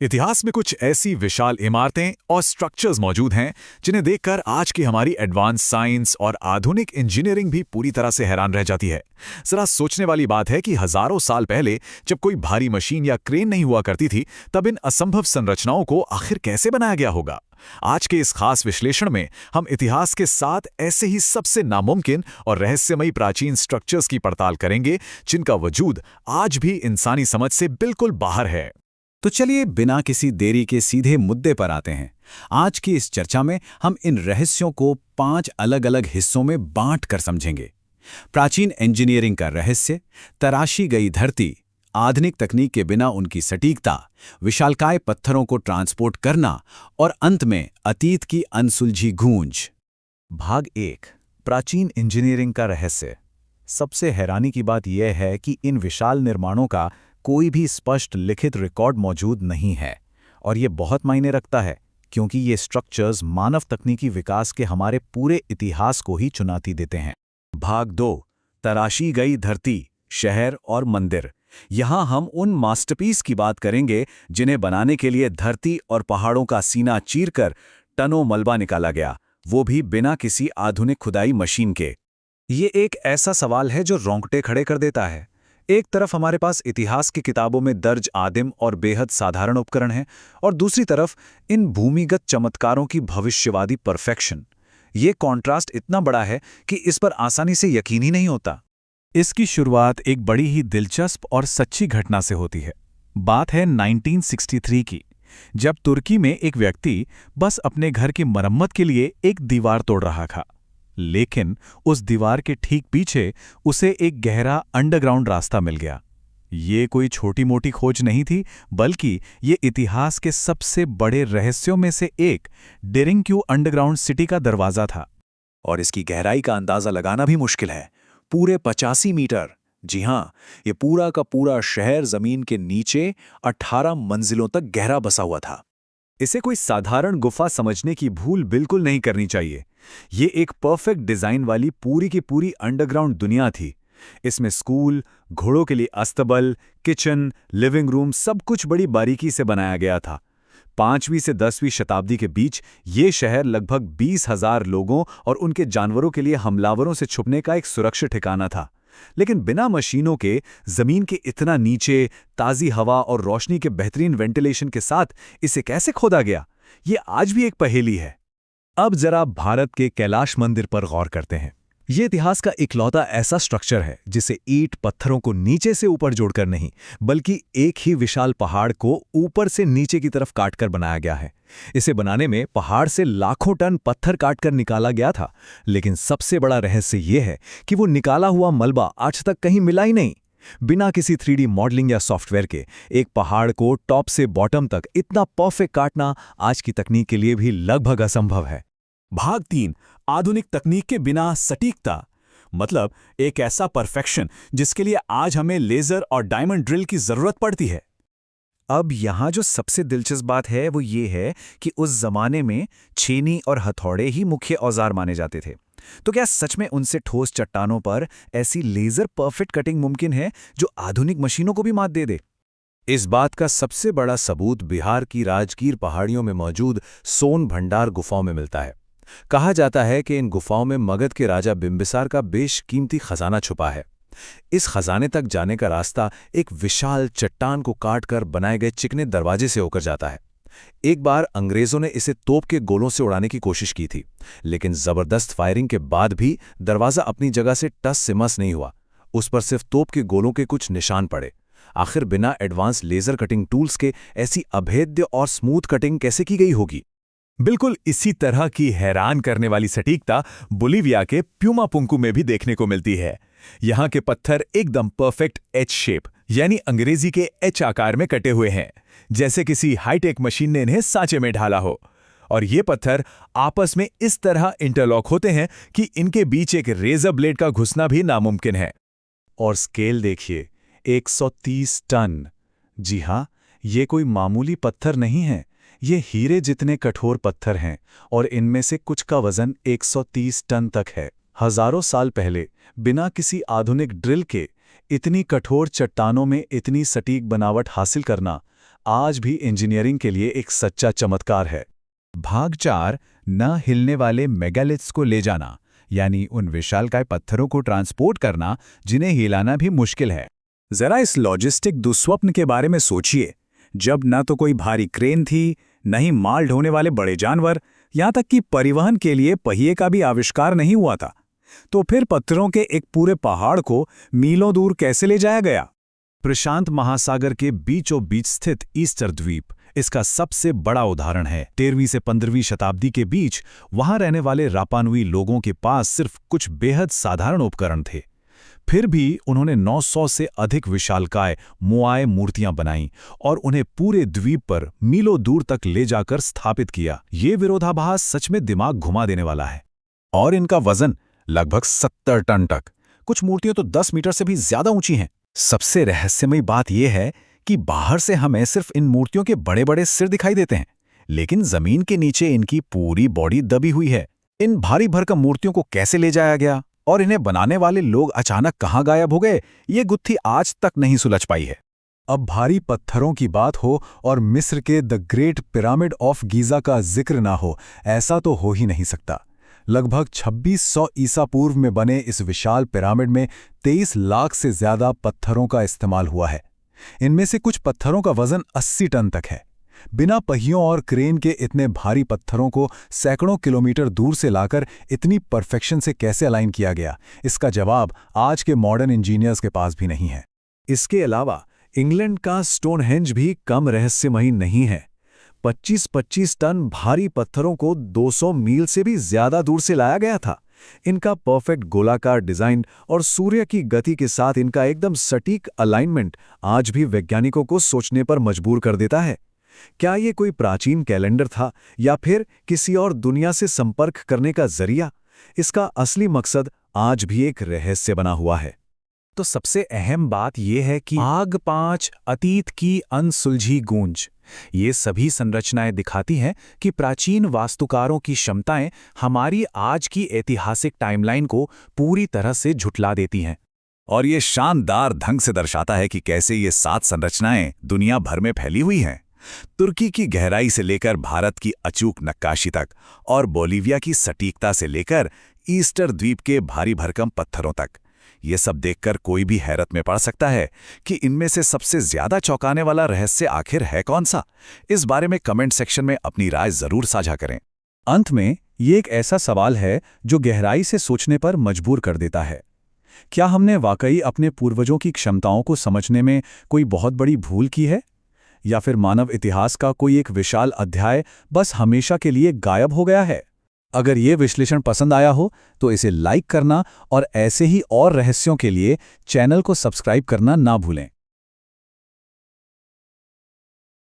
इतिहास में कुछ ऐसी विशाल इमारतें और स्ट्रक्चर्स मौजूद हैं जिन्हें देखकर आज की हमारी एडवांस साइंस और आधुनिक इंजीनियरिंग भी पूरी तरह से हैरान रह जाती है। जरा सोचने वाली बात है कि हजारों साल पहले जब कोई भारी मशीन या क्रेन नहीं हुआ करती थी, तब इन असंभव संरचनाओं को आखिर कैसे बनाया गया होगा। आज के इस खास विश्लेषण में हम इतिहास के 7 ऐसे ही सबसे नामुमकिन और रहस्यमयी प्राचीन स्ट्रक्चर्स की पड़ताल करेंगे जिनका वजूद आज भी इंसानी समझ से बिल्कुल बाहर है। तो चलिए बिना किसी देरी के सीधे मुद्दे पर आते हैं। आज की इस चर्चा में हम इन रहस्यों को 5 अलग-अलग हिस्सों में बांट कर समझेंगे। प्राचीन इंजीनियरिंग का रहस्य, तराशी गई धरती, आधुनिक तकनीक के बिना उनकी सटीकता, विशालकाय पत्थरों को ट्रांसपोर्ट करना और अंत में अतीत की अनसुलझी गूंज। भाग 1, प्राचीन इंजीनियरिंग का रहस्य। सबसे हैरानी की बात यह है कि इन विशाल निर्माणों का कोई भी स्पष्ट लिखित रिकॉर्ड मौजूद नहीं है, और ये बहुत मायने रखता है क्योंकि ये स्ट्रक्चर्स मानव तकनीकी विकास के हमारे पूरे इतिहास को ही चुनौती देते हैं। भाग 2, तराशी गई धरती, शहर और मंदिर। यहाँ हम उन मास्टरपीस की बात करेंगे जिन्हें बनाने के लिए धरती और पहाड़ों का सीना चीरकर टनों मलबा निकाला गया, वो भी बिना किसी आधुनिक खुदाई मशीन के। ये एक ऐसा सवाल है जो रोंगटे खड़े कर देता है। एक तरफ हमारे पास इतिहास की किताबों में दर्ज आदिम और बेहद साधारण उपकरण हैं, और दूसरी तरफ इन भूमिगत चमत्कारों की भविष्यवादी परफेक्शन। ये कॉन्ट्रास्ट इतना बड़ा है कि इस पर आसानी से यकीन ही नहीं होता। इसकी शुरुआत एक बड़ी ही दिलचस्प और सच्ची घटना से होती है। बात है 1963 की, जब तुर्की में एक व्यक्ति बस अपने घर की मरम्मत के लिए एक दीवार तोड़ रहा था। लेकिन उस दीवार के ठीक पीछे उसे एक गहरा अंडरग्राउंड रास्ता मिल गया। ये कोई छोटी-मोटी खोज नहीं थी, बल्कि ये इतिहास के सबसे बड़े रहस्यों में से एक डेरिंग्यू अंडरग्राउंड सिटी का दरवाजा था। और इसकी गहराई का अंदाजा लगाना भी मुश्किल है। पूरे 85 मीटर। जी हाँ, ये पूरा का पूरा शहर जमीन के नीचे 18 मंजिलों तक गहरा बसा हुआ था। इसे कोई साधारण गुफा समझने की भूल बिल्कुल नहीं करनी चाहिए। ये एक परफेक्ट डिजाइन वाली पूरी की पूरी अंडरग्राउंड दुनिया थी। इसमें स्कूल, घोड़ों के लिए अस्तबल, किचन, लिविंग रूम, सब कुछ बड़ी बारीकी से बनाया गया था। 5वीं से 10वीं शताब्दी के बीच ये शहर लगभग 20,000 लोगों और उनके जानवरों के लिए हमलावरों से छुपने का एक सुरक्षित ठिकाना था। लेकिन बिना मशीनों के, जमीन के इतना नीचे, ताज़ी हवा और रोशनी के बेहतरीन वेंटिलेशन के साथ इसे कैसे खोदा गया, ये आज भी एक पहेली है। अब जरा भारत के कैलाश मंदिर पर गौर करते हैं। ये इतिहास का इकलौता ऐसा स्ट्रक्चर है जिसे ईंट पत्थरों को नीचे से ऊपर जोड़कर नहीं, बल्कि एक ही विशाल पहाड़ को ऊपर से नीचे की तरफ काटकर बनाया गया है। इसे बनाने में पहाड़ से लाखों टन पत्थर काटकर निकाला गया था, लेकिन सबसे बड़ा रहस्य ये है कि वो निकाला हुआ मलबा आज तक कहीं मिला ही नहीं। बिना किसी 3D मॉडलिंग या सॉफ्टवेयर के एक पहाड़ को टॉप से बॉटम तक इतना परफेक्ट काटना आज की तकनीक के लिए भी लगभग असंभव है। भाग 3, आधुनिक तकनीक के बिना सटीकता, मतलब एक ऐसा परफेक्शन जिसके लिए आज हमें लेजर और डायमंड ड्रिल की जरूरत पड़ती है। अब यहाँ जो सबसे दिलचस्प बात है वो ये है कि उस जमाने में छेनी और हथौड़े ही मुख्य औजार माने जाते थे। तो क्या सच में उनसे ठोस चट्टानों पर ऐसी लेजर परफेक्ट कटिंग मुमकिन है जो आधुनिक मशीनों को भी मात दे दे? इस बात का सबसे बड़ा सबूत बिहार की राजगीर पहाड़ियों में मौजूद सोन भंडार गुफाओं में मिलता है। कहा जाता है कि इन गुफाओं में मगध के राजा बिंबिसार का बेशकीमती खजाना छुपा है। इस खजाने तक जाने का रास्ता एक विशाल चट्टान को काटकर बनाए गए चिकने दरवाजे से होकर जाता है। एक बार अंग्रेजों ने इसे तोप के गोलों से उड़ाने की कोशिश की थी, लेकिन जबरदस्त फायरिंग के बाद भी दरवाजा अपनी जगह से टस से मस नहीं हुआ। उस पर सिर्फ तोप के गोलों के कुछ निशान पड़े। आखिर बिना एडवांस लेजर कटिंग टूल्स के ऐसी अभेद्य और स्मूथ कटिंग कैसे की गई होगी? बिल्कुल इसी तरह की हैरान करने वाली सटीकता बोलिविया के प्यूमापुंकु में भी देखने को मिलती है। यहाँ के पत्थर एकदम परफेक्ट एच शेप, यानी अंग्रेजी के एच आकार में कटे हुए हैं, जैसे किसी हाईटेक मशीन ने इन्हें सांचे में ढाला हो। और ये पत्थर आपस में इस तरह इंटरलॉक होते हैं कि इनके बीच एक रेजर ब्लेड का घुसना भी नामुमकिन है। और स्केल देखिए, 130 टन। जी हाँ, ये कोई मामूली पत्थर नहीं है। ये हीरे जितने कठोर पत्थर हैं, और इनमें से कुछ का वजन 130 टन तक है। हजारों साल पहले बिना किसी आधुनिक ड्रिल के इतनी कठोर चट्टानों में इतनी सटीक बनावट हासिल करना आज भी इंजीनियरिंग के लिए एक सच्चा चमत्कार है। भाग 4, न हिलने वाले मेगालिथ्स को ले जाना, यानी उन विशालकाय पत्थरों को ट्रांसपोर्ट करना जिन्हें हिलाना भी मुश्किल है। जरा इस लॉजिस्टिक दुस्वप्न के बारे में सोचिए, जब न तो कोई भारी क्रेन थी, न ही माल ढोने वाले बड़े जानवर, यहां तक कि परिवहन के लिए पहिए का भी आविष्कार नहीं हुआ था। तो फिर पत्थरों के एक पूरे पहाड़ को मीलों दूर कैसे ले जाया गया? प्रशांत महासागर के बीचों बीच स्थित ईस्टर द्वीप इसका सबसे बड़ा उदाहरण है। 13वीं से 15वीं शताब्दी के बीच वहां रहने वाले रापानुई लोगों के पास सिर्फ कुछ बेहद साधारण उपकरण थे। फिर भी उन्होंने 900 से अधिक विशालकाय मोआय मूर्तियां बनाईं और उन्हें पूरे द्वीप पर मीलों दूर तक ले जाकर स्थापित किया। ये विरोधाभास सच में दिमाग घुमा देने वाला है। और इनका वजन लगभग 70 टन तक। कुछ मूर्तियां तो 10 मीटर से भी ज्यादा ऊंची हैं। सबसे रहस्यमयी बात यह है कि बाहर से हमें सिर्फ इन मूर्तियों के बड़े बड़े सिर दिखाई देते हैं, लेकिन जमीन के नीचे इनकी पूरी बॉडी दबी हुई है। इन भारी भरकम मूर्तियों को कैसे ले जाया गया और इन्हें बनाने वाले लोग अचानक कहां गायब हो गए, ये गुत्थी आज तक नहीं सुलझ पाई है। अब भारी पत्थरों की बात हो और मिस्र के the great pyramid of Giza का जिक्र ना हो, ऐसा तो हो ही नहीं सकता। लगभग 2600 ईसा पूर्व में बने इस विशाल पिरामिड में 23 लाख से ज्यादा पत्थरों का इस्तेमाल हुआ है। इनमें से कुछ पत्थरों का वजन 80 टन तक है। बिना पहियों और क्रेन के इतने भारी पत्थरों को सैकड़ों किलोमीटर दूर से लाकर इतनी परफेक्शन से कैसे अलाइन किया गया, इसका जवाब आज के मॉडर्न इंजीनियर्स के पास भी नहीं है। इसके अलावा इंग्लैंड का स्टोनहेंज भी कम रहस्यमयी नहीं है। 25-25 टन भारी पत्थरों को 200 मील से भी ज्यादा दूर से लाया गया था। इनका परफेक्ट गोलाकार डिजाइन और सूर्य की गति के साथ इनका एकदम सटीक अलाइनमेंट आज भी वैज्ञानिकों को सोचने पर मजबूर कर देता है। क्या ये कोई प्राचीन कैलेंडर था या फिर किसी और दुनिया से संपर्क करने का जरिया? इसका असली मकसद आज भी एक रहस्य बना हुआ है। तो सबसे अहम बात यह है कि भाग 5, अतीत की अनसुलझी गूंज। ये सभी संरचनाएं दिखाती हैं कि प्राचीन वास्तुकारों की क्षमताएं हमारी आज की ऐतिहासिक टाइमलाइन को पूरी तरह से झुठला देती हैं। और ये शानदार ढंग से दर्शाता है कि कैसे ये 7 संरचनाएं दुनिया भर में फैली हुई हैं। तुर्की की गहराई से लेकर भारत की अचूक नक्काशी तक और बोलिविया की सटीकता से लेकर ईस्टर द्वीप के भारी भरकम पत्थरों तक। ये सब देखकर कोई भी हैरत में पड़ सकता है कि इनमें से सबसे ज्यादा चौंकाने वाला रहस्य आखिर है कौन सा? इस बारे में कमेंट सेक्शन में अपनी राय जरूर साझा करें। अंत में ये एक ऐसा सवाल है जो गहराई से सोचने पर मजबूर कर देता है। क्या हमने वाकई अपने पूर्वजों की क्षमताओं को समझने में कोई बहुत बड़ी भूल की है, या फिर मानव इतिहास का कोई एक विशाल अध्याय बस हमेशा के लिए गायब हो गया है? अगर ये विश्लेषण पसंद आया हो तो इसे लाइक करना और ऐसे ही और रहस्यों के लिए चैनल को सब्सक्राइब करना ना भूलें।